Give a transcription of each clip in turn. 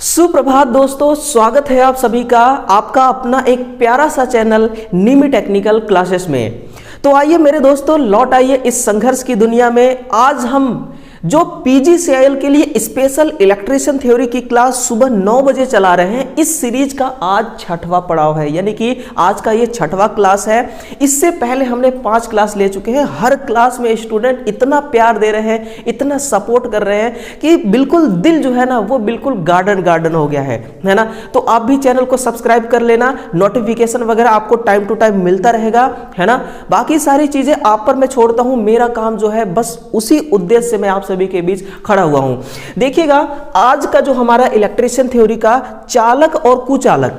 सुप्रभात दोस्तों, स्वागत है आप सभी का आपका अपना एक प्यारा सा चैनल निमी टेक्निकल क्लासेस में। तो आइए मेरे दोस्तों, लौट आइए इस संघर्ष की दुनिया में। आज हम जो पीजीसीआईएल के लिए स्पेशल इलेक्ट्रिशियन थ्योरी की क्लास सुबह 9 बजे चला रहे हैं, इस सीरीज का आज छठवां पड़ाव है, यानी कि आज का ये छठवां क्लास है। इससे पहले हमने 5 क्लास ले चुके हैं। हर क्लास में स्टूडेंट इतना प्यार दे रहे हैं, इतना सपोर्ट कर रहे हैं कि बिल्कुल दिल जो है ना वो बिल्कुल गार्डन हो गया है ना। तो आप भी चैनल को सब्सक्राइब कर लेना, नोटिफिकेशन वगैरह आपको टाइम टू टाइम मिलता रहेगा, है ना। बाकी सारी चीजें आप पर मैं छोड़ता हूं, मेरा काम जो है बस उसी उद्देश्य से मैं आप सभी के बीच खड़ा हुआ हूं। देखिएगा, आज का जो हमारा इलेक्ट्रिशियन थ्योरी का चालक और कुचालक,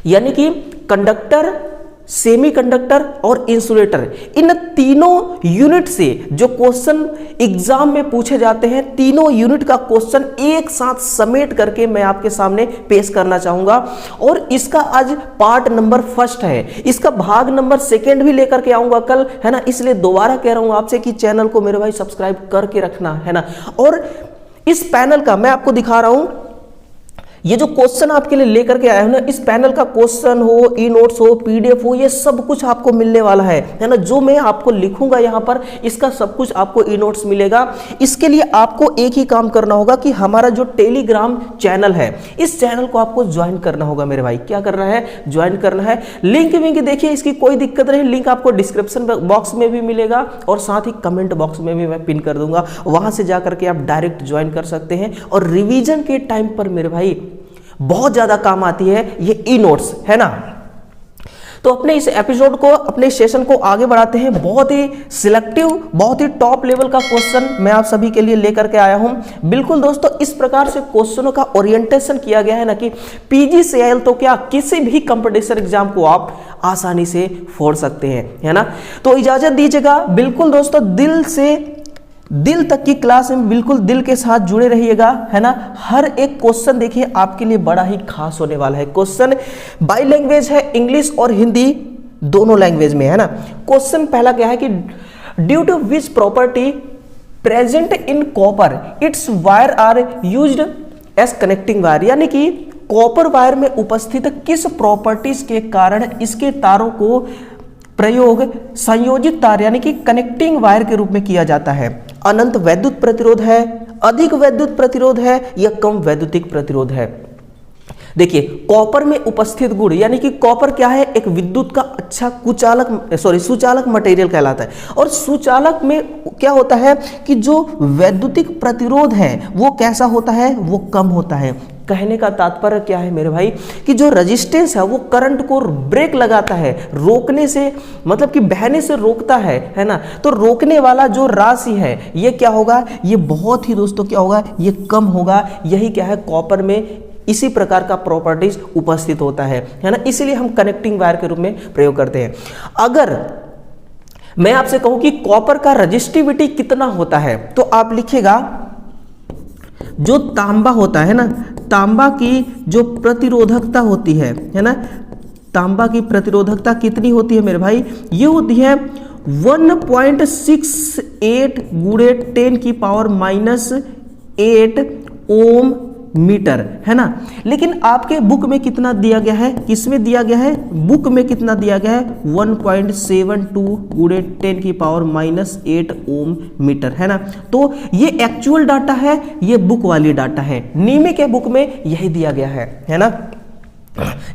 यानी कि कंडक्टर, सेमीकंडक्टर और इंसुलेटर, इन तीनों यूनिट से जो क्वेश्चन एग्जाम में पूछे जाते हैं, तीनों यूनिट का क्वेश्चन एक साथ समेट करके मैं आपके सामने पेश करना चाहूंगा। और इसका आज पार्ट नंबर 1 है, इसका भाग नंबर 2 भी लेकर के आऊंगा कल, है ना। इसलिए दोबारा कह रहा हूं आपसे कि चैनल को मेरे भाई सब्सक्राइब करके रखना, है ना। और इस पैनल का मैं आपको दिखा रहा हूं, ये जो क्वेश्चन आपके लिए लेकर के आया हूं ना, इस पैनल का क्वेश्चन हो, ई नोट्स हो, पीडीएफ हो, ये सब कुछ आपको मिलने वाला है ना। जो मैं आपको लिखूंगा यहां पर, इसका सब कुछ आपको ई नोट्स मिलेगा। इसके लिए आपको एक ही काम करना होगा कि हमारा जो टेलीग्राम चैनल है, इस चैनल को आपको ज्वाइन करना होगा मेरे भाई। क्या करना है? ज्वाइन करना है। लिंक देखिए, इसकी कोई दिक्कत नहीं, लिंक आपको डिस्क्रिप्शन बॉक्स में भी मिलेगा और साथ ही कमेंट बॉक्स में भी मैं पिन कर दूंगा। वहां से जाकर के आप डायरेक्ट ज्वाइन कर सकते हैं। और रिवीजन के टाइम पर मेरे भाई बहुत ज्यादा काम आती है ये ई नोट्स, है ना। तो अपने इस एपिसोड को, अपने सेशन को आगे बढ़ाते हैं। बहुत ही सिलेक्टिव, बहुत ही टॉप लेवल का क्वेश्चन मैं आप सभी के लिए लेकर के आया हूं। बिल्कुल दोस्तों, इस प्रकार से क्वेश्चनों का ओरिएंटेशन किया गया है ना कि पीजीसीआईएल तो क्या, किसी भी कंपटीशन एग्जाम को आप आसानी से फोड़ सकते हैं, है ना। तो इजाजत दीजिएगा। बिल्कुल दोस्तों, दिल तक की क्लास में बिल्कुल दिल के साथ जुड़े रहिएगा, है ना। हर एक क्वेश्चन देखिए आपके लिए बड़ा ही खास होने वाला है। क्वेश्चन बाई लैंग्वेज है, इंग्लिश और हिंदी दोनों लैंग्वेज में, है ना। क्वेश्चन पहला क्या है कि due to which property present in copper its wire are used as connecting wire, यानी कि कॉपर वायर में उपस्थित किस प्रॉपर्टीज के कारण इसके तारों को प्रयोग संयोजित तार यानी कि कनेक्टिंग वायर के रूप में किया जाता है। अनंत वैद्युत प्रतिरोध है, अधिक वैद्युत प्रतिरोध है या कम वैद्युतिक प्रतिरोध है। देखिए, कॉपर में उपस्थित गुण, यानी कि कॉपर क्या है, एक विद्युत का अच्छा सुचालक मटेरियल कहलाता है। और सुचालक में क्या होता है कि जो वैद्युतिक प्रतिरोध है वो कैसा होता है, वो कम होता है। कहने का तात्पर्य क्या है मेरे भाई कि जो रेजिस्टेंस है वो करंट को ब्रेक लगाता है, रोकने से, मतलब कि बहने से रोकता है ना। तो रोकने वाला जो राशि है ये क्या होगा, ये बहुत ही दोस्तों क्या होगा, ये कम होगा। यही क्या है, कॉपर में इसी प्रकार का प्रॉपर्टीज उपस्थित होता है ना। इसीलिए हम कनेक्टिंग वायर के रूप में प्रयोग करते हैं। अगर मैं आपसे कहूं कि कॉपर का रेजिस्टिविटी कितना होता है, तो आप लिखिएगा जो तांबा होता है ना, तांबा की जो प्रतिरोधकता होती है ना, तांबा की प्रतिरोधकता कितनी होती है मेरे भाई, ये होती है 1.68 गुणे 10⁻⁸ ओम मीटर, है ना। लेकिन आपके बुक में कितना दिया गया है, किसमें दिया गया है, बुक में कितना दिया गया है, 1.72 गुणे 10⁻⁸ ओम मीटर, है ना। तो ये एक्चुअल डाटा है, ये बुक वाली डाटा है। निमी के बुक में यही दिया गया है ना।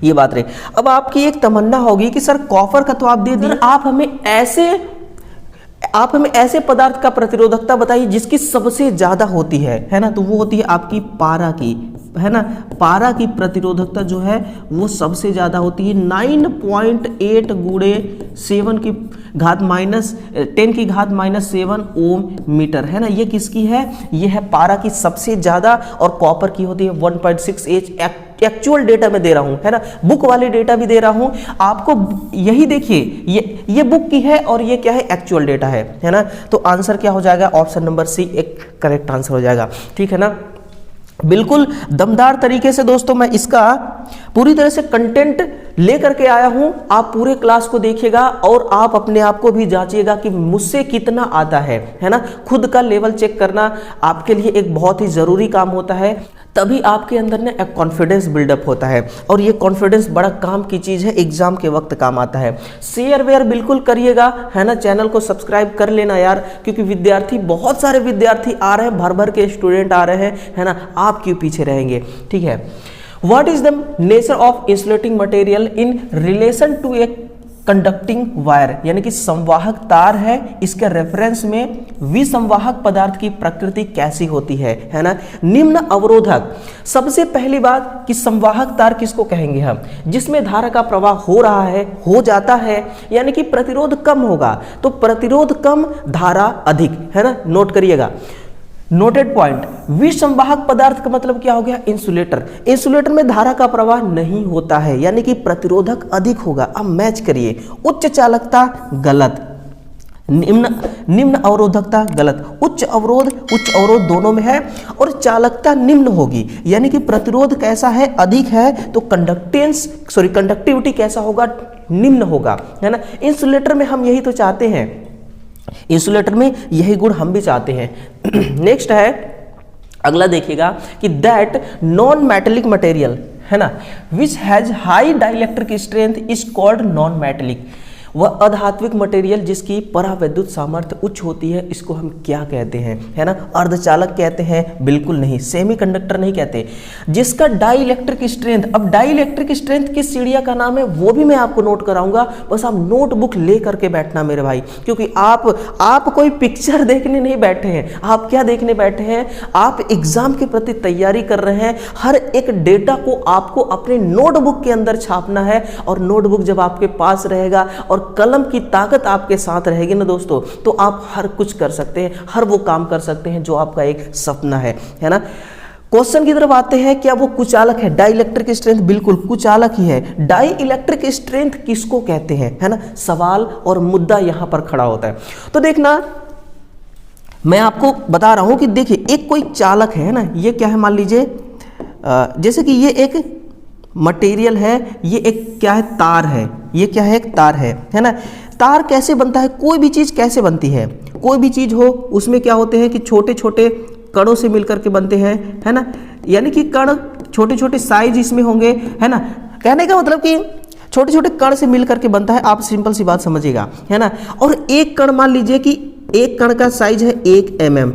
ये बात रही। अब आपकी एक तमन्ना होगी कि सर कॉपर का तो आप दे दिए, आप हमें ऐसे पदार्थ का प्रतिरोधकता बताइए जिसकी सबसे ज्यादा होती है ना। तो वो होती है आपकी पारा की, है ना। पारा की प्रतिरोधकता जो है वो सबसे ज्यादा होती है, 9.8 गुणे 10⁻⁻7 ओम मीटर, है ना। ये किसकी है, ये है पारा की सबसे ज्यादा, और कॉपर की होती है 1.68। एक्चुअल डेटा में दे रहा हूं, है ना, बुक वाले डेटा भी दे रहा हूं आपको। यही देखिए, ये बुक की है और ये क्या है, एक्चुअल डेटा है ना। तो आंसर क्या हो जाएगा, ऑप्शन नंबर सी एक करेक्ट आंसर हो जाएगा, ठीक है ना। बिल्कुल दमदार तरीके से दोस्तों मैं इसका पूरी तरह से कंटेंट लेकर के आया हूं, आप पूरे क्लास को देखिएगा और आप अपने आप को भी जांचिएगा कि मुझसे कितना आता है ना। खुद का लेवल चेक करना आपके लिए एक बहुत ही जरूरी काम होता है, तभी आपके अंदर ना एक कॉन्फिडेंस बिल्डअप होता है और ये कॉन्फिडेंस बड़ा काम की चीज़ है, एग्जाम के वक्त काम आता है। शेयर वेयर बिल्कुल करिएगा, है ना, चैनल को सब्सक्राइब कर लेना यार, क्योंकि विद्यार्थी, बहुत सारे विद्यार्थी आ रहे हैं, भर भर के स्टूडेंट आ रहे हैं, है ना, आप क्यों पीछे रहेंगे, ठीक है। What is the nature of insulating material in relation to a conducting wire, यानी कि संवाहक तार है, इसके रेफरेंस में विसंवाहक पदार्थ की प्रकृति कैसी होती है ना। निम्न अवरोधक, सबसे पहली बात कि संवाहक तार किसको कहेंगे हम, जिसमें धारा का प्रवाह हो रहा है, हो जाता है, यानी कि प्रतिरोध कम होगा, तो प्रतिरोध कम धारा अधिक, है ना, नोट करिएगा। नोटेड पॉइंट, विसंवाहक पदार्थ का मतलब क्या हो गया, इंसुलेटर। इंसुलेटर में धारा का प्रवाह नहीं होता है, यानी कि प्रतिरोधक अधिक होगा। अब मैच करिए, उच्च चालकता गलत, निम्न अवरोधकता गलत। उच्च अवरोध दोनों में है और चालकता निम्न होगी, यानी कि प्रतिरोध कैसा है, अधिक है, तो कंडक्टिविटी कैसा होगा, निम्न होगा, है ना। इंसुलेटर में हम यही तो चाहते हैं, इंसुलेटर में यही गुण हम भी चाहते हैं। नेक्स्ट है, अगला देखिएगा कि दैट नॉन मेटेलिक मटेरियल, है ना, which has high dielectric strength is called non metallic. वह अधात्विक मटेरियल जिसकी परावैद्युत सामर्थ्य उच्च होती है, इसको हम क्या कहते हैं, है ना, अर्धचालक कहते हैं, बिल्कुल नहीं, सेमीकंडक्टर नहीं कहते। जिसका डाइलेक्ट्रिक स्ट्रेंथ, अब डाइलेक्ट्रिक स्ट्रेंथ किस चिड़िया का नाम है वो भी मैं आपको नोट कराऊंगा, बस आप नोटबुक ले करके बैठना मेरे भाई, क्योंकि आप कोई पिक्चर देखने नहीं बैठे हैं, आप क्या देखने बैठे हैं, आप एग्जाम के प्रति तैयारी कर रहे हैं। हर एक डेटा को आपको अपने नोटबुक के अंदर छापना है, और नोटबुक जब आपके पास रहेगा और कलम की ताकत आपके साथ रहेगी ना दोस्तों, तो आप हर कुछ कर सकते हैं, हर वो काम कर सकते हैं जो आपका एक सपना है ना। क्वेश्चन की तरफ आते हैं, क्या वो कुचालक है? डाइलेक्ट्रिक स्ट्रेंथ बिल्कुल कुचालक ही है। डाई इलेक्ट्रिक स्ट्रेंथ किसको कहते हैं, है ना, सवाल और मुद्दा यहां पर खड़ा होता है। तो देखना, मैं आपको बता रहा हूं कि देखिए, एक कोई चालक है ना, ये क्या है, मान लीजिए जैसे कि ये एक मटेरियल है, ये एक क्या है, तार है, ये क्या है, एक तार है ना। तार कैसे बनता है, कोई भी चीज कैसे बनती है, कोई भी चीज हो उसमें क्या होते हैं कि छोटे छोटे कणों से मिलकर के बनते हैं, है ना, यानी कि कण छोटे छोटे साइज इसमें होंगे, है ना। कहने का मतलब कि छोटे छोटे कण से मिलकर के बनता है, आप सिंपल सी बात समझिएगा, है ना। और एक कण, मान लीजिए कि एक कण का साइज है 1 mm।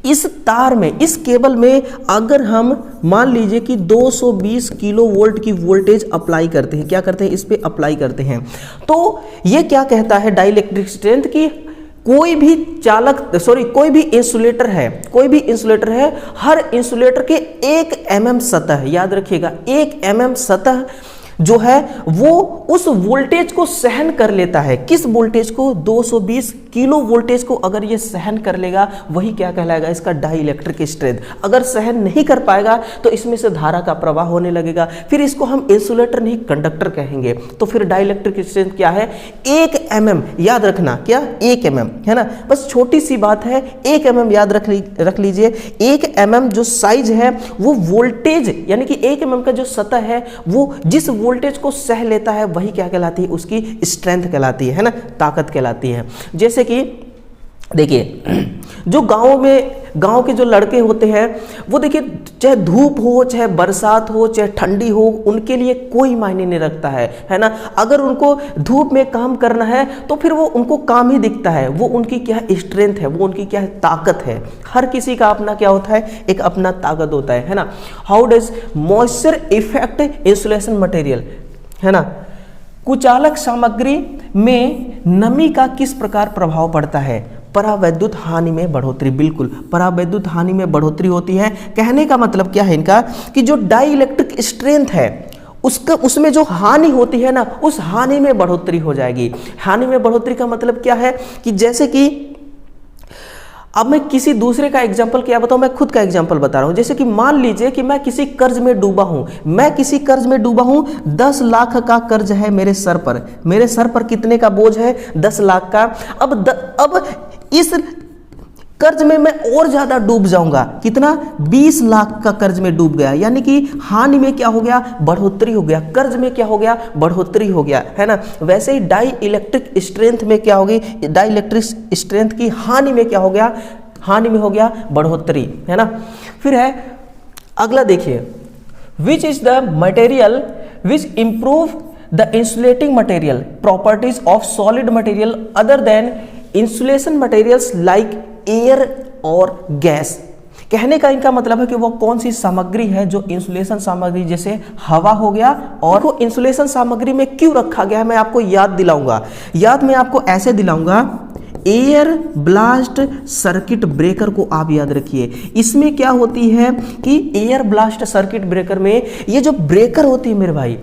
इस तार में, इस केबल में अगर हम मान लीजिए कि 220 किलो वोल्ट की वोल्टेज अप्लाई करते हैं, क्या करते हैं, इस पे अप्लाई करते हैं, तो ये क्या कहता है डाइलेक्ट्रिक स्ट्रेंथ की कोई भी कोई भी इंसुलेटर है, हर इंसुलेटर के 1 mm सतह, याद रखिएगा 1 mm सतह जो है वो उस वोल्टेज को सहन कर लेता है। किस वोल्टेज को? 220 किलो वोल्टेज को अगर ये सहन कर लेगा, वही क्या कहलाएगा, इसका डाइलेक्ट्रिक स्ट्रेंथ। अगर सहन नहीं कर पाएगा तो इसमें से धारा का प्रवाह होने लगेगा, फिर इसको हम इंसुलेटर नहीं कंडक्टर कहेंगे। तो फिर डाइलेक्ट्रिक स्ट्रेंथ क्या है, 1 mm, याद रखना, क्या 1 mm, है ना, बस छोटी सी बात है, 1 mm याद रख लीजिए। 1 mm जो साइज है वो वोल्टेज, यानी कि 1 mm का जो सतह है वो जिस वोल्टेज को सह लेता है वही क्या कहलाती है, उसकी स्ट्रेंथ कहलाती है ना, ताकत कहलाती है। जैसे कि देखिए, जो गांव के जो लड़के होते हैं वो देखिए, चाहे धूप हो, चाहे बरसात हो, चाहे ठंडी हो, उनके लिए कोई मायने नहीं रखता है ना। अगर उनको धूप में काम करना है तो फिर वो उनको काम ही दिखता है, वो उनकी क्या स्ट्रेंथ है, वो उनकी क्या ताकत है। हर किसी का अपना क्या होता है, एक अपना ताकत होता है ना। How does moisture effect insulation material, है ना, कुचालक सामग्री में नमी का किस प्रकार प्रभाव पड़ता है? परावैद्युत हानि में बढ़ोतरी, बिल्कुल परावैद्युत हानि में बढ़ोतरी होती है। कहने का मतलब क्या है इनका, कि जो डाई इलेक्ट्रिक स्ट्रेंथ है उसमें जो हानि होती है ना, उस हानि में बढ़ोतरी हो जाएगी। हानि में बढ़ोतरी का मतलब क्या है कि जैसे कि अब मैं किसी दूसरे का एग्जाम्पल क्या बताऊं, मैं खुद का एग्जाम्पल बता रहा हूं। जैसे कि मान लीजिए कि मैं किसी कर्ज में डूबा हूं, 10 लाख का कर्ज है मेरे सर पर कितने का बोझ है, 10 लाख का। अब इस कर्ज में मैं और ज्यादा डूब जाऊंगा। कितना? 20 लाख का कर्ज में डूब गया, यानी कि हानि में क्या हो गया? बढ़ोतरी हो गया। कर्ज में क्या हो गया? बढ़ोतरी हो गया, है ना। वैसे ही डाई इलेक्ट्रिक स्ट्रेंथ में क्या होगी? डाई इलेक्ट्रिक स्ट्रेंथ की हानि में क्या हो गया? हानि में हो गया बढ़ोतरी, है ना। फिर है अगला, देखिए, which is the material which improve the insulating material properties of solid material other than insulation materials like air और गैस। कहने का इनका मतलब है कि वो कौन सी सामग्री है जो इंसुलेशन सामग्री, जैसे हवा हो गया, और वो इंसुलेशन सामग्री में क्यों रखा गया है मैं आपको याद दिलाऊंगा। याद मैं आपको ऐसे दिलाऊंगा, एयर ब्लास्ट सर्किट ब्रेकर को आप याद रखिए। इसमें क्या होती है कि एयर ब्लास्ट सर्किट ब्रेकर में ये जो ब्रेकर होती है मेरे भाई,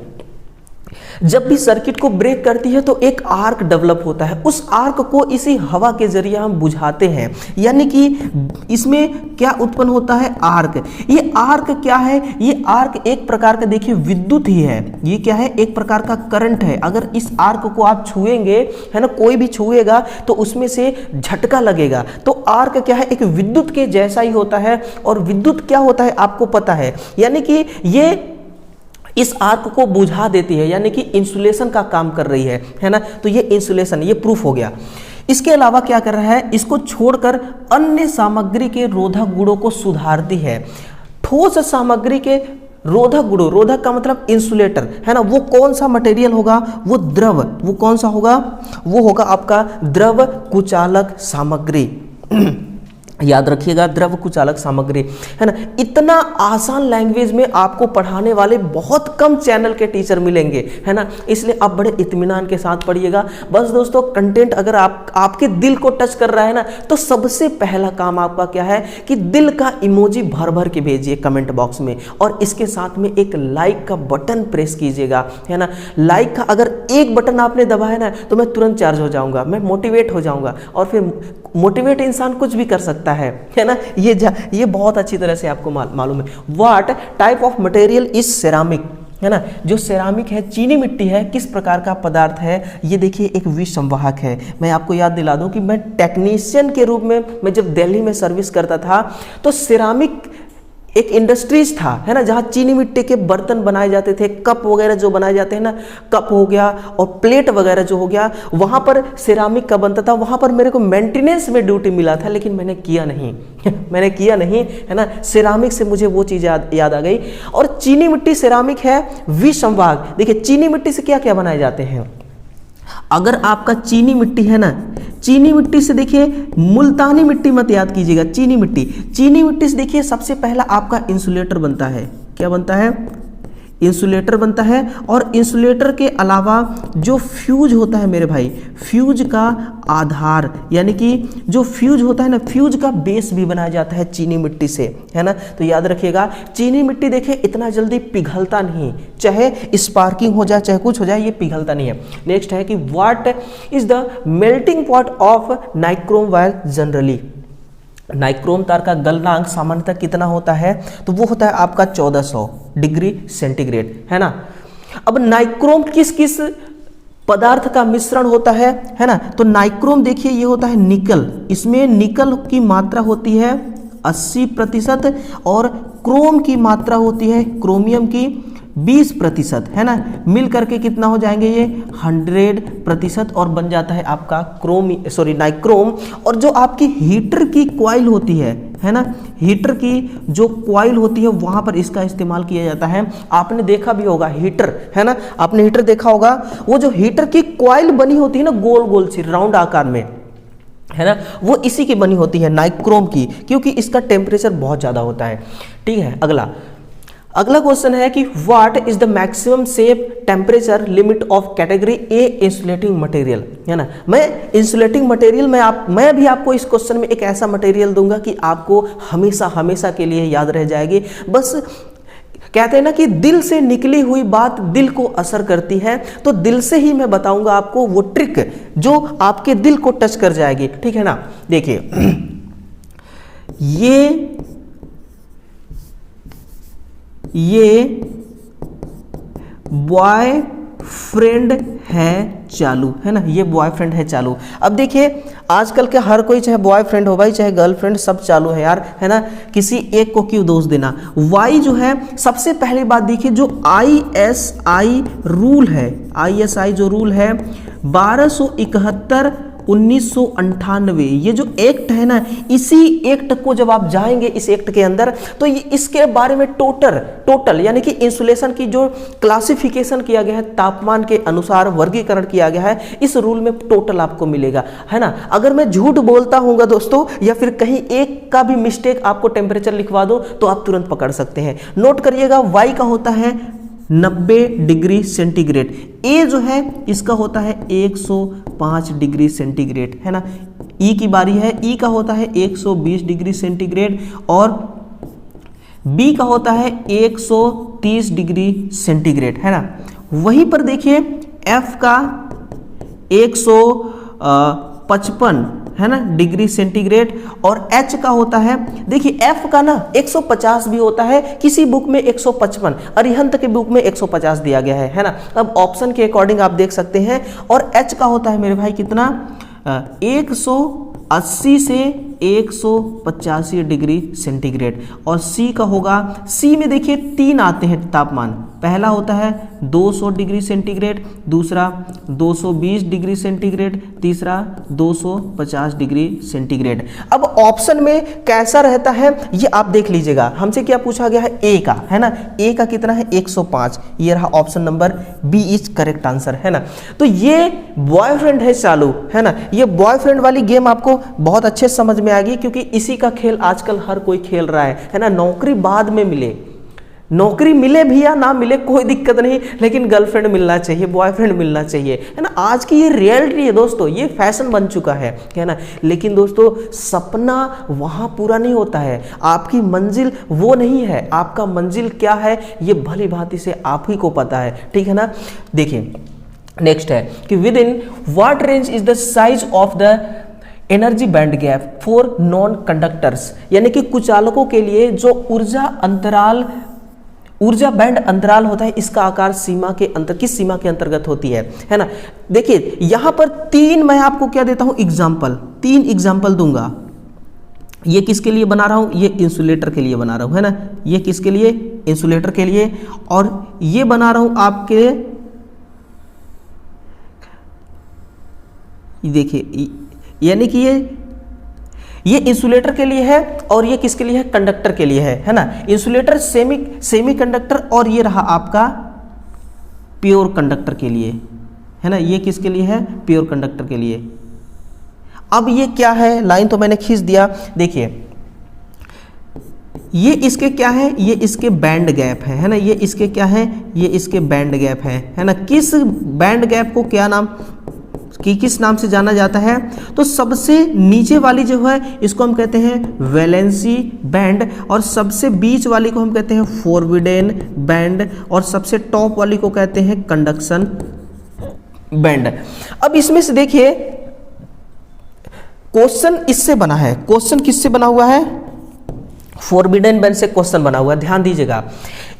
जब भी सर्किट को ब्रेक करती है तो एक आर्क डेवलप होता है। उस आर्क को इसी हवा के जरिए हम बुझाते हैं, यानी कि इसमें क्या उत्पन्न होता है? आर्क। ये आर्क क्या है? ये आर्क एक प्रकार का, देखिए, विद्युत ही है। ये क्या है? एक प्रकार का करंट है। अगर इस आर्क को आप छुएंगे, है ना, कोई भी छुएगा तो उसमें से झटका लगेगा। तो आर्क क्या है? एक विद्युत के जैसा ही होता है। और विद्युत क्या होता है आपको पता है, यानी कि ये इस आर्क को बुझा देती है, यानी कि इंसुलेशन का काम कर रही है ना। तो ये इंसुलेशन, ये प्रूफ हो गया। इसके अलावा क्या कर रहा है? इसको छोड़कर अन्य सामग्री के रोधक गुणों को सुधारती है। ठोस सामग्री के रोधक गुणों, रोधक का मतलब इंसुलेटर, है ना, वो कौन सा मटेरियल होगा? वो द्रव। वो कौन सा होगा? वो होगा आपका द्रव कुचालक सामग्री। याद रखिएगा, द्रव कुचालक सामग्री, है ना। इतना आसान लैंग्वेज में आपको पढ़ाने वाले बहुत कम चैनल के टीचर मिलेंगे, है ना। इसलिए आप बड़े इत्मीनान के साथ पढ़िएगा। बस दोस्तों, कंटेंट अगर आपके दिल को टच कर रहा है ना, तो सबसे पहला काम आपका क्या है कि दिल का इमोजी भर भर के भेजिए कमेंट बॉक्स में, और इसके साथ में एक लाइक का बटन प्रेस कीजिएगा, है ना। लाइक का अगर एक बटन आपने दबाया ना, तो मैं तुरंत चार्ज हो जाऊंगा, मैं मोटिवेट हो जाऊंगा। और फिर मोटिवेट इंसान कुछ भी कर सकता है ना। ये बहुत अच्छी तरह से आपको मालूम है। What type of material is ceramic, है ना। जो सेरामिक है, चीनी मिट्टी है, किस प्रकार का पदार्थ है? ये देखिए एक विसंवाहक है। मैं आपको याद दिला दूं कि मैं टेक्नीशियन के रूप में, मैं जब दिल्ली में सर्विस करता था, तो सेरामिक एक इंडस्ट्रीज था, है ना, जहाँ चीनी मिट्टी के बर्तन बनाए जाते थे, कप वगैरह जो बनाए जाते हैं ना, कप हो गया और प्लेट वगैरह जो हो गया, वहाँ पर सेरामिक का बनता था। वहाँ पर मेरे को मेंटेनेंस में ड्यूटी मिला था, लेकिन मैंने किया नहीं मैंने किया नहीं, है ना। सेरामिक से मुझे वो चीज़ याद आ गई। और चीनी मिट्टी सेरामिक है विसंवाहक। देखिए, चीनी मिट्टी से क्या क्या बनाए जाते हैं? अगर आपका चीनी मिट्टी है ना, चीनी मिट्टी से देखिए, मुल्तानी मिट्टी मत याद कीजिएगा, चीनी मिट्टी से देखिए सबसे पहला आपका इंसुलेटर बनता है। क्या बनता है? इंसुलेटर बनता है। और इंसुलेटर के अलावा जो फ्यूज होता है मेरे भाई, फ्यूज का आधार, यानी कि जो फ्यूज होता है ना, फ्यूज का बेस भी बनाया जाता है चीनी मिट्टी से, है ना। तो याद रखिएगा, चीनी मिट्टी देखिए इतना जल्दी पिघलता नहीं, चाहे स्पार्किंग हो जाए, चाहे कुछ हो जाए, ये पिघलता नहीं है। नेक्स्ट है कि what is the melting point of nichrome wire generally. Nichrome तार का गलनांक सामान्यतः कितना होता है? तो वो होता है आपका 1400 डिग्री सेंटीग्रेड, है ना। अब नाइक्रोम किस किस पदार्थ का मिश्रण होता है ना। तो नाइक्रोम देखिए ये होता है निकल, इसमें निकल की मात्रा होती है 80% और क्रोम की मात्रा होती है, क्रोमियम की 20%, है ना। मिल करके कितना हो जाएंगे ये? 100% और बन जाता है आपका नाइक्रोम। और जो आपकी हीटर की कॉइल होती है ना, हीटर की जो कॉइल होती है वहां पर इसका इस्तेमाल किया जाता है। आपने देखा भी होगा हीटर, है ना, आपने हीटर देखा होगा, वो जो हीटर की कॉइल बनी होती है ना, गोल गोल सी राउंड आकार में, है ना, वो इसी की बनी होती है, नाइक्रोम की, क्योंकि इसका टेम्परेचर बहुत ज़्यादा होता है। ठीक है, अगला क्वेश्चन है कि what is the maximum safe temperature limit of category A insulating material, है ना। मैं इंसुलेटिंग मटेरियल मैं भी आपको इस क्वेश्चन में एक ऐसा मटेरियल दूंगा कि आपको हमेशा के लिए याद रह जाएगी। बस कहते हैं ना कि दिल से निकली हुई बात दिल को असर करती है, तो दिल से ही मैं बताऊंगा आपको वो ट्रिक जो आपके दिल को टच कर जाएगी। ठीक है ना। देखिए, ये बॉयफ्रेंड है चालू, है ना, ये बॉयफ्रेंड है चालू। अब देखिए, आजकल के हर कोई, चाहे बॉयफ्रेंड हो भाई चाहे गर्लफ्रेंड, सब चालू है यार, है ना, किसी एक को क्यों दोष देना। वाई जो है, सबसे पहली बात देखिए, जो ISI रूल है, ISI जो रूल है 1271 1998, ये जो एक्ट है ना, इसी एक्ट को जब आप जाएंगे इस एक्ट के अंदर, तो ये इसके बारे में टोटल यानी कि इंसुलेशन की जो क्लासिफिकेशन किया गया है, तापमान के अनुसार वर्गीकरण किया गया है, इस रूल में टोटल आपको मिलेगा, है ना। अगर मैं झूठ बोलता हूँगा दोस्तों, या फिर कहीं एक का भी मिस्टेक आपको टेम्परेचर लिखवा दो, तो आप तुरंत पकड़ सकते हैं। नोट करिएगा, वाई का होता है 90 डिग्री सेंटीग्रेड, ए जो है इसका होता है 105 डिग्री सेंटीग्रेड, है ना। ई की बारी है, ई का होता है 120 डिग्री सेंटीग्रेड, और बी का होता है 130 डिग्री सेंटीग्रेड, है ना। वहीं पर देखिए एफ का 155, है ना, डिग्री सेंटीग्रेड, और H का होता है, देखिए F का ना 150 भी होता है, किसी बुक में 155, अरिहंत के बुक में 150 दिया गया है ना। अब ऑप्शन के अकॉर्डिंग आप देख सकते हैं। और H का होता है मेरे भाई कितना, 180 से 185 डिग्री सेंटीग्रेड, और C का होगा, C में देखिए 3 आते हैं तापमान, पहला होता है 200 डिग्री सेंटीग्रेड, दूसरा 220 डिग्री सेंटीग्रेड, तीसरा 250 डिग्री सेंटीग्रेड। अब ऑप्शन में कैसा रहता है ये आप देख लीजिएगा। हमसे क्या पूछा गया है, ए का, है ना, ए का कितना है 105, ये रहा option number B is correct answer, है ना। तो ये बॉयफ्रेंड है चालू, है ना, ये बॉयफ्रेंड वाली गेम आपको बहुत अच्छे समझ में आ गई, क्योंकि इसी का खेल आजकल हर कोई खेल रहा है ना। नौकरी बाद में मिले, नौकरी मिले भी या ना मिले कोई दिक्कत नहीं, लेकिन गर्लफ्रेंड मिलना चाहिए, बॉयफ्रेंड मिलना चाहिए, है ना। आज की ये रियलिटी है दोस्तों, ये फैशन बन चुका है ना। लेकिन दोस्तों सपना वहाँ पूरा नहीं होता है, आपकी मंजिल वो नहीं है, आपका मंजिल क्या है ये भली भांति से आप ही को पता है, ठीक है ना। देखिए नेक्स्ट है कि with in what range is the size of the energy band gap for non conductors, यानी कि कुचालकों के लिए जो ऊर्जा बैंड अंतराल होता है, इसका आकार किस सीमा के अंतर्गत होती है ना। देखिए यहां पर 3 मैं आपको क्या देता हूं एग्जाम्पल, 3 एग्जाम्पल दूंगा। ये किसके लिए बना रहा हूं, ये इंसुलेटर के लिए बना रहा हूं, है ना, ये किसके लिए, इंसुलेटर के लिए, और ये बना रहा हूं आपके, देखिए यानी कि ये इंसुलेटर के लिए है, और ये किसके लिए है, कंडक्टर के लिए है ना। इंसुलेटर सेमी कंडक्टर, और ये रहा आपका प्योर कंडक्टर के लिए, है ना। ये किसके लिए है, प्योर कंडक्टर के लिए। अब ये क्या है, लाइन तो मैंने खींच दिया। देखिए ये इसके क्या है, ये इसके बैंड गैप है ना, ये इसके क्या है, ये इसके बैंड गैप है ना। किस बैंड गैप को क्या नाम किस नाम से जाना जाता है, तो सबसे नीचे वाली जो है इसको हम कहते हैं वैलेंसी बैंड, और सबसे बीच वाली को हम कहते हैं फोरबिडेन बैंड, और सबसे टॉप वाली को कहते हैं कंडक्शन बैंड। अब इसमें से देखिए क्वेश्चन इससे बना है, क्वेश्चन किससे बना हुआ है, फोरबिडेन बैंड से क्वेश्चन बना हुआ है, ध्यान दीजिएगा।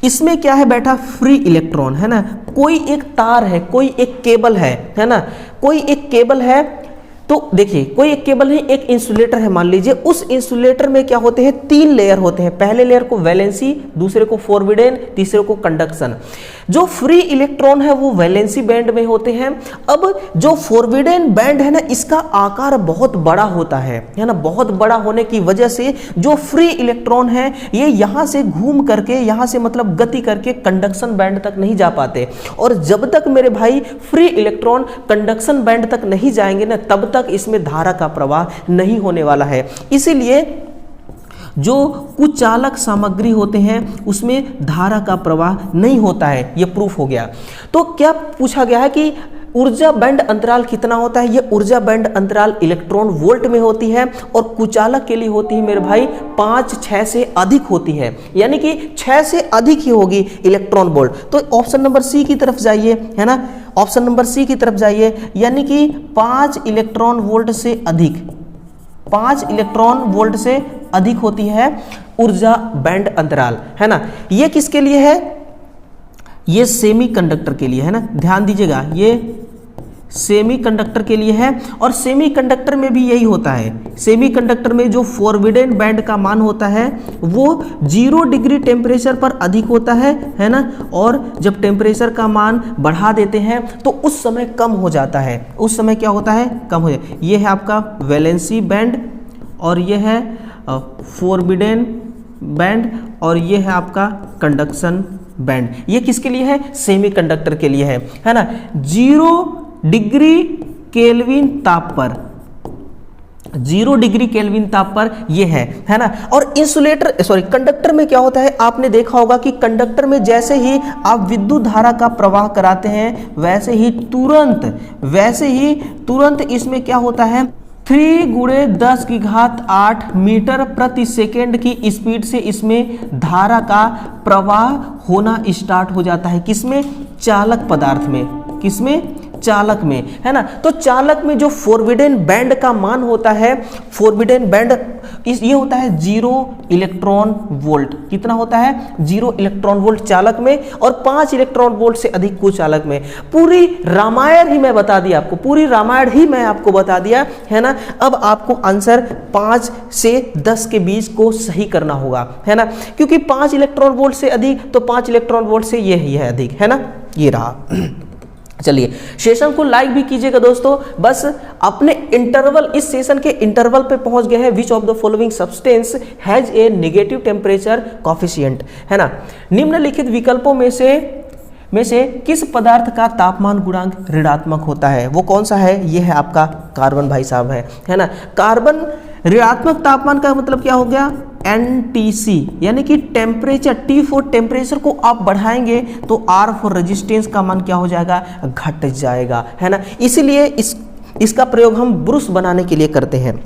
इसमें क्या है बैठा, फ्री इलेक्ट्रॉन, है ना, कोई एक तार है, कोई एक केबल है ना, कोई एक केबल है, तो देखिए कोई एक केबल है, एक इंसुलेटर है मान लीजिए। उस इंसुलेटर में क्या होते हैं, 3 लेयर होते हैं, पहले लेयर को वैलेंसी, दूसरे को फोरबिडेन, तीसरे को कंडक्शन। जो फ्री इलेक्ट्रॉन है वो वैलेंसी बैंड में होते हैं। अब जो फोरबिडेन बैंड है ना, इसका आकार बहुत बड़ा होता है ना, बहुत बड़ा होने की वजह से जो फ्री इलेक्ट्रॉन है ये यहां से घूम करके, यहां से मतलब गति करके कंडक्शन बैंड तक नहीं जा पाते, और जब तक मेरे भाई फ्री इलेक्ट्रॉन कंडक्शन बैंड तक नहीं जाएंगे ना, तब तक इसमें धारा का प्रवाह नहीं होने वाला है। इसीलिए जो कुचालक सामग्री होते हैं उसमें धारा का प्रवाह नहीं होता है, यह प्रूफ हो गया। तो क्या पूछा गया है कि ऊर्जा बैंड अंतराल कितना होता है, यह ऊर्जा बैंड अंतराल इलेक्ट्रॉन वोल्ट में होती है, और कुचालक के लिए होती है मेरे भाई 5-6 से अधिक होती है, यानी कि 6 से अधिक ही होगी इलेक्ट्रॉन वोल्ट। तो ऑप्शन नंबर सी की तरफ जाइए, है ना, ऑप्शन नंबर सी की तरफ जाइए, यानी कि 5 इलेक्ट्रॉन वोल्ट से अधिक, 5 इलेक्ट्रॉन वोल्ट से अधिक होती है ऊर्जा बैंड अंतराल, है ना। यह किसके लिए है, ये सेमी कंडक्टर के लिए, है ना, ध्यान दीजिएगा, ये सेमीकंडक्टर के लिए है। और सेमीकंडक्टर में भी यही होता है, सेमीकंडक्टर में जो फोरबिडन बैंड का मान होता है वो 0 डिग्री टेम्परेचर पर अधिक होता है ना, और जब टेम्परेचर का मान बढ़ा देते हैं तो उस समय कम हो जाता है, उस समय क्या होता है, कम हो जाए। ये है आपका वैलेंसी बैंड और ये है फोरबिडन बैंड और ये है आपका कंडक्शन बैंड। ये किसके लिए है, सेमीकंडक्टर के लिए है ना। 0 डिग्री केल्विन ताप पर, 0 डिग्री केल्विन ताप पर ये है ना। और इंसुलेटर कंडक्टर में क्या होता है, आपने देखा होगा कि कंडक्टर में जैसे ही आप विद्युत धारा का प्रवाह कराते हैं वैसे ही तुरंत इसमें क्या होता है, 3 × 10⁸ मीटर प्रति सेकेंड की स्पीड से इसमें धारा का प्रवाह होना स्टार्ट हो जाता है। किसमें, चालक पदार्थ में, किसमें, चालक में, है ना। तो चालक में जो फोरबिडन बैंड का मान होता है, फोरबिडन बैंड ये होता है 0 इलेक्ट्रॉन वोल्ट। कितना होता है, 0 इलेक्ट्रॉन वोल्ट चालक में और 5 इलेक्ट्रॉन वोल्ट से अधिक कुचालक में। पूरी रामायण ही मैं बता दिया आपको, पूरी रामायण ही मैं आपको बता दिया, है ना। अब आपको आंसर 5 से 10 के बीच को सही करना होगा, है ना, क्योंकि 5 इलेक्ट्रॉन वोल्ट से अधिक तो 5 इलेक्ट्रॉन वोल्ट से ये ही है अधिक, है ना, ये रहा। चलिए सेशन को लाइक भी कीजिएगा दोस्तों। बस अपने इंटरवल, इस सेशन के इंटरवल पे पहुंच गए हैं। विच of the following substance has a negative temperature coefficient, है ना। निम्नलिखित विकल्पों में से किस पदार्थ का तापमान गुणांक ऋणात्मक होता है, वो कौन सा है, ये है आपका कार्बन भाई साहब, है ना। कार्बन ऋणात्मक तापमान का मतलब क्या हो गया, NTC, यानी कि टेम्परेचर, T फॉर टेम्परेचर को आप बढ़ाएंगे तो R फॉर रेजिस्टेंस का मान क्या हो जाएगा, घट जाएगा, है ना। इसीलिए इसका प्रयोग हम ब्रूस बनाने के लिए करते हैं।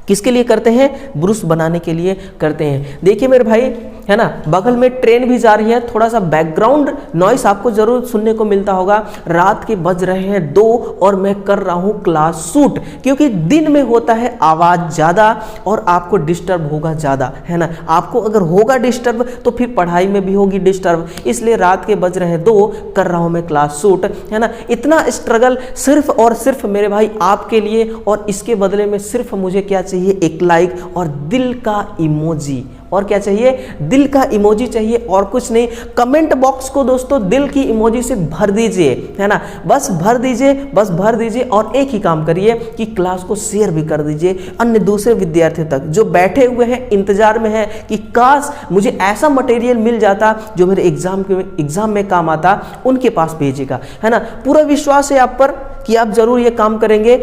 किसके लिए करते हैं, ब्रूस बनाने के लिए करते हैं। देखिए मेरे भाई, है ना, बगल में ट्रेन भी जा रही है, थोड़ा सा बैकग्राउंड नॉइस आपको जरूर सुनने को मिलता होगा। रात के बज रहे हैं 2 और मैं कर रहा हूं क्लास शूट, क्योंकि दिन में होता है आवाज ज्यादा और आपको डिस्टर्ब होगा ज्यादा, है ना। आपको अगर होगा डिस्टर्ब तो फिर पढ़ाई में भी होगी डिस्टर्ब, इसलिए रात के बज रहे हैं 2 कर रहा हूं मैं क्लास शूट, है ना। इतना स्ट्रगल सिर्फ और सिर्फ मेरे भाई आपके लिए, और इसके बदले में सिर्फ मुझे क्या चाहिए, एक लाइक और दिल का इमोजी। और क्या चाहिए, दिल का इमोजी चाहिए, और कुछ नहीं। कमेंट बॉक्स को दोस्तों दिल की इमोजी से भर दीजिए, है ना, बस भर दीजिए, बस भर दीजिए। और एक ही काम करिए कि क्लास को शेयर भी कर दीजिए अन्य दूसरे विद्यार्थियों तक जो बैठे हुए हैं, इंतजार में है कि काश मुझे ऐसा मटेरियल मिल जाता जो मेरे एग्जाम में काम आता, उनके पास भेजिएगा, है ना। पूरा विश्वास है आप पर कि आप जरूर ये काम करेंगे,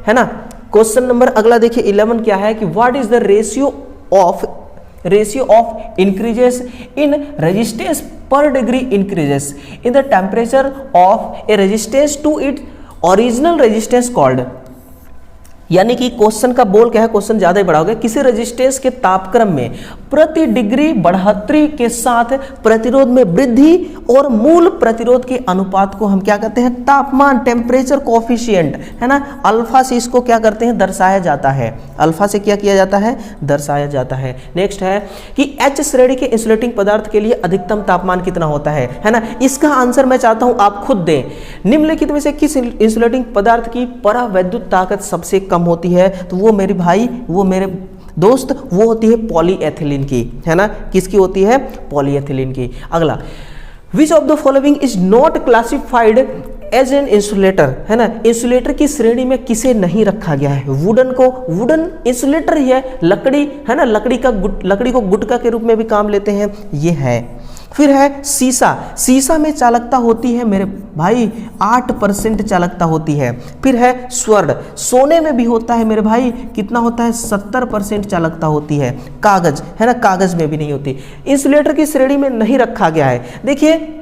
है ना। क्वेश्चन नंबर अगला देखिए 11 क्या है कि what is the ratio of increases in resistance per degree increases in the temperature of a resistance to its original resistance called. यानी कि क्वेश्चन का बोल क्या है, क्वेश्चन ज्यादा ही बड़ा हो गया। किसी रेजिस्टेंस के तापक्रम में प्रति डिग्री बढ़ोतरी के साथ प्रतिरोध में वृद्धि और मूल प्रतिरोध के अनुपात को हम क्या कहते हैं, तापमान, टेम्परेचर कोफिशिएंट, है ना। अल्फा से इसको क्या करते हैं, दर्शाया जाता है। अल्फा से क्या किया जाता है, दर्शाया जाता है। नेक्स्ट है कि H श्रेणी के इंसुलेटिंग पदार्थ के लिए अधिकतम तापमान कितना होता है ना। इसका आंसर मैं चाहता हूं आप खुद दें। निम्नलिखित में से किस इंसुलेटिंग पदार्थ की परावैद्युत ताकत सबसे कम होती है, तो वो मेरे भाई, वो मेरे दोस्त, वो होती है पॉलीएथिलीन की, है ना। किसकी होती है, पॉलीएथिलीन की। अगला, which of the following is not classified as an insulator, है ना। इंसुलेटर की श्रेणी में किसे नहीं रखा गया है, वुडन को, वुडन इंसुलेटर ही है, लकड़ी, है ना, लकड़ी को गुटका के रूप में भी काम लेते हैं, ये है। फिर है शीशा, शीशा में चालकता होती है मेरे भाई 8% चालकता होती है। फिर है स्वर्ण, सोने में भी होता है मेरे भाई, कितना होता है, 70% चालकता होती है। कागज, है ना, कागज में भी नहीं होती, इंसुलेटर की श्रेणी में नहीं रखा गया है। देखिए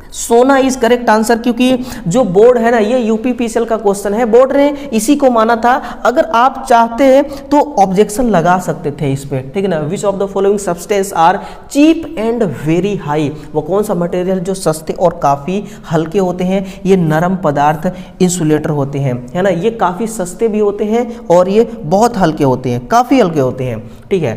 सोना इज करेक्ट आंसर, क्योंकि जो बोर्ड है ना, ये यूपीपीसीएल का क्वेश्चन है, बोर्ड ने इसी को माना था। अगर आप चाहते हैं तो ऑब्जेक्शन लगा सकते थे इस पे, ठीक है ना। Which of the following substance are cheap and very high, वो कौन सा मटेरियल जो सस्ते और काफी हल्के होते हैं, ये नरम पदार्थ इंसुलेटर होते हैं, है ना। ये काफी सस्ते भी होते हैं और ये बहुत हल्के होते हैं, काफी हल्के होते हैं, ठीक है।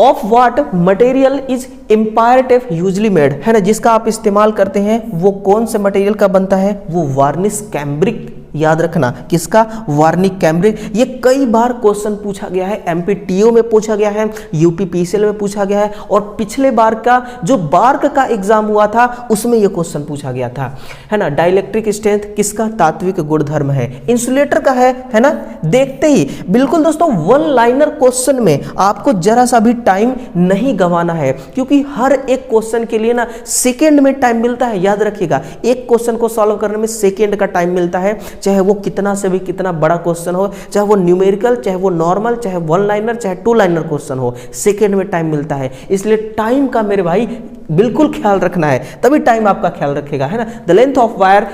Of what material is imperative usually made, है ना, जिसका आप इस्तेमाल करते हैं वो कौन से मटेरियल का बनता है, वो वार्निश कैम्ब्रिक, याद रखना, किसका, वार्निश कैम्ब्रिक। ये कई बार क्वेश्चन पूछा गया है, एमपीटीओ में पूछा गया है, यूपीपीसीएल में पूछा गया है, और पिछले बार का जो बार्क का एग्जाम हुआ था उसमें ये क्वेश्चन पूछा गया था, है ना। डाइलेक्ट्रिक स्ट्रेंथ किसका, तात्विक गुणधर्म है, इंसुलेटर का है ना। देखते ही बिल्कुल दोस्तों वन लाइनर क्वेश्चन में आपको जरा सा भी टाइम नहीं गंवाना है, क्योंकि हर एक क्वेश्चन के लिए ना सेकेंड में टाइम मिलता है, याद रखिएगा। एक क्वेश्चन को सॉल्व करने में सेकेंड का टाइम मिलता है, चाहे वो कितना से भी कितना बड़ा क्वेश्चन हो, चाहे वो न्यूमेरिकल, चाहे वो नॉर्मल, चाहे वन लाइनर, चाहे टू लाइनर क्वेश्चन हो, सेकेंड में टाइम मिलता है। इसलिए टाइम का मेरे भाई बिल्कुल ख्याल रखना है, तभी टाइम आपका ख्याल रखेगा, है ना। The length of wire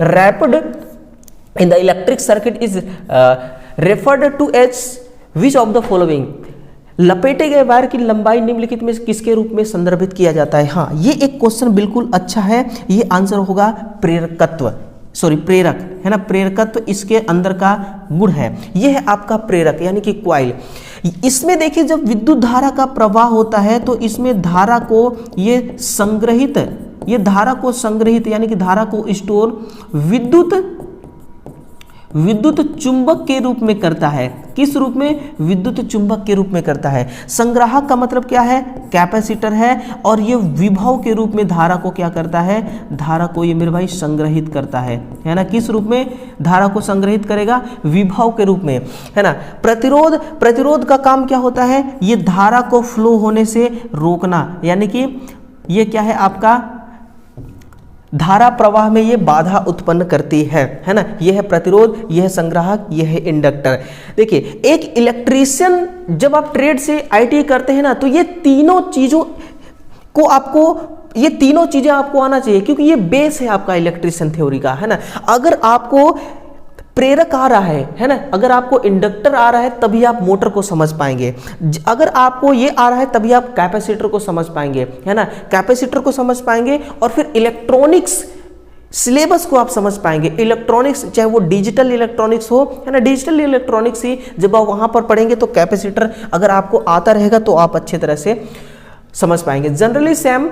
wrapped in the electric circuit is referred to as which of the following, लपेटे गए वायर की लंबाई निम्नलिखित में किसके रूप में संदर्भित किया जाता है। हाँ, ये एक क्वेश्चन बिल्कुल अच्छा है, ये आंसर होगा प्रेरकत्व, प्रेरक, है ना। प्रेरकत्व इसके अंदर का गुण है, यह है आपका प्रेरक यानी कि क्वाइल। इसमें देखिए जब विद्युत धारा का प्रवाह होता है तो इसमें धारा को ये धारा को संग्रहित यानी कि धारा को स्टोर विद्युत चुंबक के रूप में करता है। किस रूप में, विद्युत चुंबक के रूप में करता है। संग्राहक का मतलब क्या है, कैपेसिटर है, और ये विभव के रूप में धारा को क्या करता है, धारा को ये मेरे भाई संग्रहित करता है ना। किस रूप में धारा को संग्रहित करेगा, विभव के रूप में, है ना। प्रतिरोध का काम क्या होता है, ये धारा को फ्लो होने से रोकना, यानी कि ये क्या है आपका धारा प्रवाह में ये बाधा उत्पन्न करती है ना। यह है प्रतिरोध, यह है संग्राहक, यह है इंडक्टर। देखिए एक इलेक्ट्रीशियन जब आप ट्रेड से आईटीआई करते हैं ना, तो ये तीनों चीजों आपको आना चाहिए, क्योंकि ये बेस है आपका इलेक्ट्रीशियन थ्योरी का, है ना। अगर आपको प्रेरक आ रहा है ना, अगर आपको इंडक्टर आ रहा है तभी आप मोटर को समझ पाएंगे, अगर आपको ये आ रहा है तभी आप कैपेसिटर को समझ पाएंगे, है ना। कैपेसिटर को समझ पाएंगे और फिर इलेक्ट्रॉनिक्स सिलेबस को आप समझ पाएंगे। इलेक्ट्रॉनिक्स चाहे वो डिजिटल इलेक्ट्रॉनिक्स हो, है ना, डिजिटल इलेक्ट्रॉनिक्स ही जब आप वहां पर पढ़ेंगे तो कैपेसिटर अगर आपको आता रहेगा तो आप अच्छे तरह से समझ पाएंगे। Generally same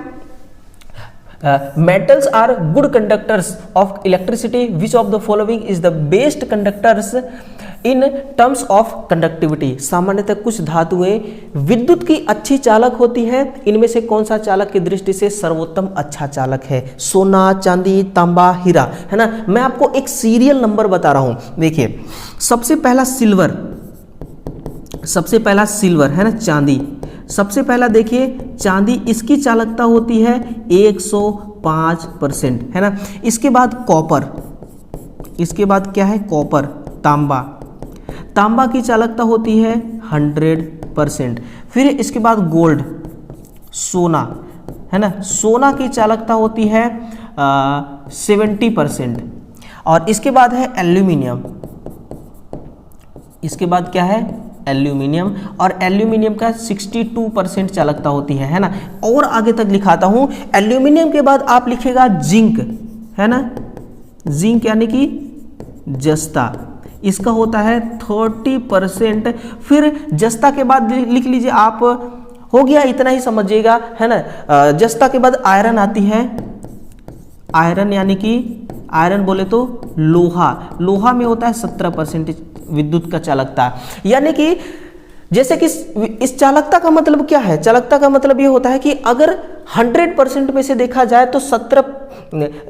metals are good conductors of electricity. Which of the following is the best conductors in terms of conductivity? सामान्यतः कुछ धातुएं विद्युत की अच्छी चालक होती है, इनमें से कौन सा चालक की दृष्टि से सर्वोत्तम अच्छा चालक है? सोना, चांदी, तांबा, हीरा, है ना। मैं आपको एक सीरियल नंबर बता रहा हूं। देखिए सबसे पहला सिल्वर, है ना, चांदी। सबसे पहला देखिए चांदी, इसकी चालकता होती है 105%, है ना। इसके बाद कॉपर, इसके बाद क्या है, कॉपर। तांबा की चालकता होती है 100%। फिर इसके बाद गोल्ड, सोना, है ना, सोना की चालकता होती है 70%। और इसके बाद है एल्यूमिनियम, इसके बाद क्या है, एल्यूमिनियम, और एल्यूमिनियम का 62% चालकता होती है ना। और आगे तक लिखाता हूं, एल्यूमिनियम के बाद आप लिखेगा जिंक, है ना, जिंक यानी कि जस्ता, इसका होता है 30%। फिर जस्ता के बाद लिख लीजिए आप, हो गया, इतना ही समझिएगा, है ना। जस्ता के बाद आयरन आती है, आयरन यानी कि आयरन बोले तो लोहा में होता है 17% विद्युत का चालकता। यानी कि जैसे कि इस चालकता का मतलब क्या है, चालकता का मतलब ये होता है कि अगर 100% में से देखा जाए तो 17,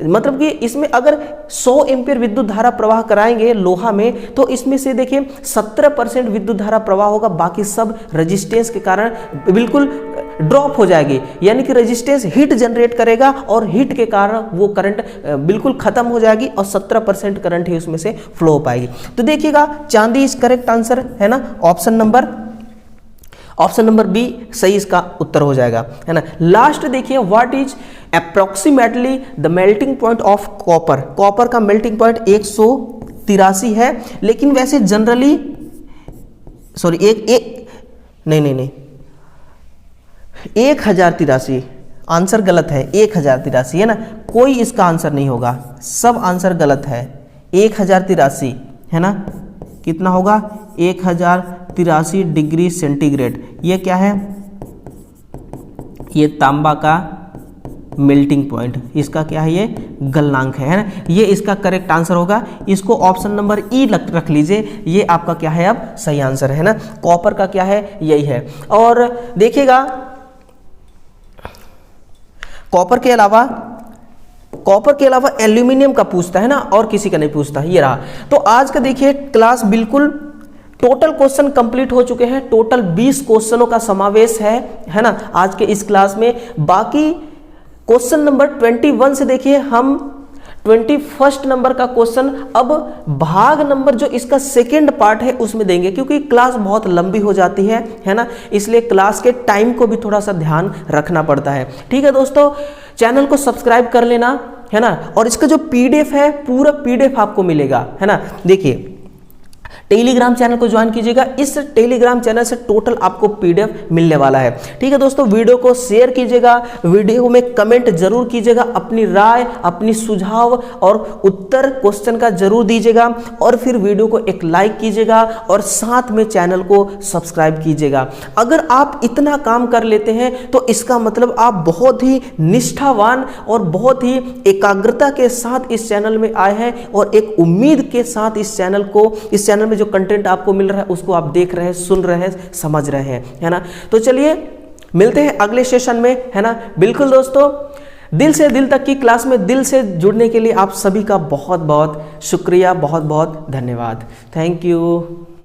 मतलब कि इसमें अगर 100 एम्पीयर विद्युत धारा प्रवाह कराएंगे लोहा में, तो इसमें से देखिए 17% विद्युत धारा प्रवाह होगा, बाकी सब रेजिस्टेंस के कारण बिल्कुल ड्रॉप हो जाएगी। यानी कि रेजिस्टेंस हीट जनरेट करेगा और हीट के कारण वो करंट बिल्कुल खत्म हो जाएगी और 17% करंट ही उसमें से फ्लो हो पाएगी। तो देखिएगा चांदी इज करेक्ट आंसर, है ना। ऑप्शन नंबर बी सही इसका उत्तर हो जाएगा, है ना। लास्ट देखिए, what is approximately the melting point of copper. Copper का मेल्टिंग पॉइंट 183 है, लेकिन वैसे जनरली नहीं 1083, आंसर गलत है, 1083 है ना, कोई इसका आंसर नहीं होगा, सब आंसर गलत है। 1083 है ना, कितना होगा, 1083 डिग्री सेंटीग्रेड। ये क्या है, ये तांबा का मेल्टिंग पॉइंट, इसका क्या है, ये गलनांक है ना, ये इसका करेक्ट आंसर होगा। इसको ऑप्शन नंबर ई रख लीजिए, ये आपका क्या है अब सही आंसर है ना। कॉपर का क्या है, यही है। और देखिएगा कॉपर के अलावा एल्यूमिनियम का पूछता है ना, और किसी का नहीं पूछता, ये रहा। तो आज का देखिए क्लास बिल्कुल टोटल क्वेश्चन कंप्लीट हो चुके हैं। टोटल 20 क्वेश्चनों का समावेश है ना आज के इस क्लास में। बाकी क्वेश्चन नंबर 21 से देखिए हम 21 नंबर का क्वेश्चन अब भाग नंबर जो इसका सेकेंड पार्ट है उसमें देंगे, क्योंकि क्लास बहुत लंबी हो जाती है ना, इसलिए क्लास के टाइम को भी थोड़ा सा ध्यान रखना पड़ता है। ठीक है दोस्तों, चैनल को सब्सक्राइब कर लेना है ना, और इसका जो पीडीएफ है पूरा पीडीएफ आपको मिलेगा है ना। देखिए टेलीग्राम चैनल को ज्वाइन कीजिएगा, इस टेलीग्राम चैनल से टोटल आपको पीडीएफ मिलने वाला है। ठीक है दोस्तों, वीडियो को शेयर कीजिएगा, वीडियो में कमेंट जरूर कीजिएगा, अपनी राय, अपनी सुझाव और उत्तर क्वेश्चन का जरूर दीजिएगा, और फिर वीडियो को एक लाइक कीजिएगा और साथ में चैनल को सब्सक्राइब कीजिएगा। अगर आप इतना काम कर लेते हैं तो इसका मतलब आप बहुत ही निष्ठावान और बहुत ही एकाग्रता के साथ इस चैनल में आए हैं, और एक उम्मीद के साथ इस चैनल में जो कंटेंट आपको मिल रहा है उसको आप देख रहे हैं, सुन रहे हैं, समझ रहे हैं, है ना। तो चलिए मिलते हैं अगले सेशन में, है ना। बिल्कुल दोस्तों, दिल से दिल तक की क्लास में दिल से जुड़ने के लिए आप सभी का बहुत बहुत शुक्रिया, बहुत बहुत धन्यवाद। Thank you.